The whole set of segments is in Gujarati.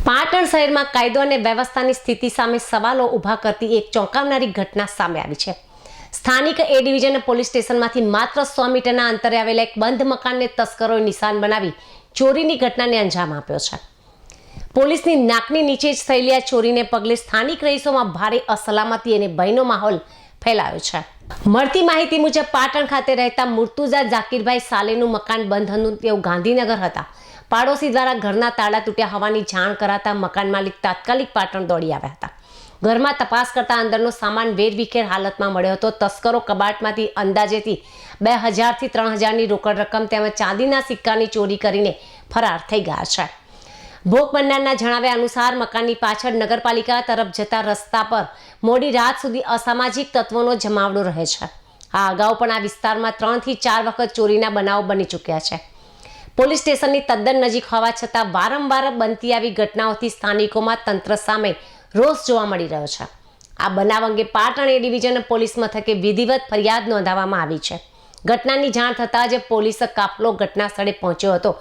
પાટણ શહેરમાં કાયદો અને વ્યવસ્થાની સ્થિતિ સામે સવાલો ઊભા કરતી એક ચોંકાવનારી ઘટના સામે આવી છે। સ્થાનિક એ ડિવિઝન પોલીસ સ્ટેશનમાંથી માત્ર 100 મીટરના અંતરે આવેલા એક બંધ મકાનને તસ્કરોએ નિશાન બનાવી ચોરીની ઘટનાને અંજામ આપ્યો છે। પોલીસની નાકની નીચે જ થયેલી આ ચોરીને પગલે સ્થાનિક રહીશોમાં ભારે અસલામતી અને ભયનો માહોલ ફેલાયો છે। મળતી માહિતી મુજબ પાટણ ખાતે રહેતા મુર્તુઝા ઝાકીરભાઈ સાલેનું મકાન બંધ હતું। તેઓ ગાંધીનગર હતા। પાડોશી દ્વારા ઘરના તાળા તૂટ્યા હોવાની જાણ કરાતા મકાન માલિક તાત્કાલિક પાટણ દોડી આવ્યા હતા। ઘરમાં તપાસ કરતા અંદરનો સામાન વેરવિખેર હાલતમાં મળ્યો હતો। તસ્કરો કબાટમાંથી અંદાજેથી 2000 થી 3000ની રોકડ રકમ તેમજ ચાંદીના સિક્કાની ચોરી કરીને ફરાર થઈ ગયા છે। ભોગ બનનારના જણાવ્યા અનુસાર મકાનની પાછળ નગરપાલિકા તરફ જતા રસ્તા પર મોડી રાત સુધી અસામાજિક તત્વોનો જમાવડો રહે છે। આ અગાઉ પણ આ વિસ્તારમાં 3 થી 4 વખત ચોરીના બનાવો બની ચૂક્યા છે। પોલીસ સ્ટેશનની તદ્દન નજીક હોવા છતાં વારંવાર બનતી આવી ઘટનાઓથી સ્થાનિકોમાં તંત્ર સામે રોષ જોવા મળી રહ્યો છે। આ બનાવ અંગે પાટણ એ ડિવિઝન પોલીસ મથકે વિધિવત ફરિયાદ નોંધાવવામાં આવી છે। ઘટનાની જાણ થતાં જ પોલીસ કાફલો ઘટના સ્થળે પહોંચ્યો હતો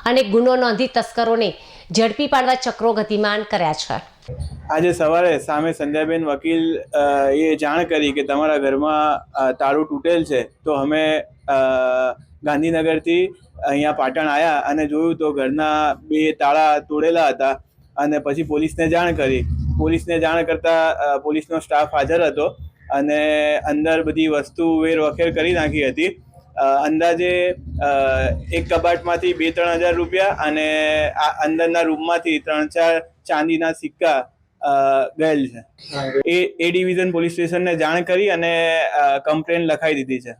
અને ગુનો નોંધી તસ્કરોને ઝડપી પાડવા ચક્રો ગતિમાન કર્યા છે। આજે સવારે સામે સંધ્યાબેન વકીલ એ જાણ કરી કે તમારા ઘરમાં તાળું તૂટેલ છે, તો અમે ગાંધીનગરથી અહીંયા પાટણ આવ્યા અને જોયું તો ઘરના 2 તાળા તોડેલા હતા અને પછી પોલીસને જાણ કરી। પોલીસને જાણ કરતાં પોલીસનો સ્ટાફ હાજર હતો અને અંદર બધી વસ્તુ વેરવખેર કરી નાખી હતી। અંદાજે એક કબાટમાંથી 2-3 હજાર રૂપિયા અને આ અંદરના રૂમમાંથી 3-4 ચાંદીના સિક્કા ગયેલ છે। એ ડિવિઝન પોલીસ સ્ટેશનને જાણ કરી અને કમ્પ્લેન લખાઈ દીધી છે।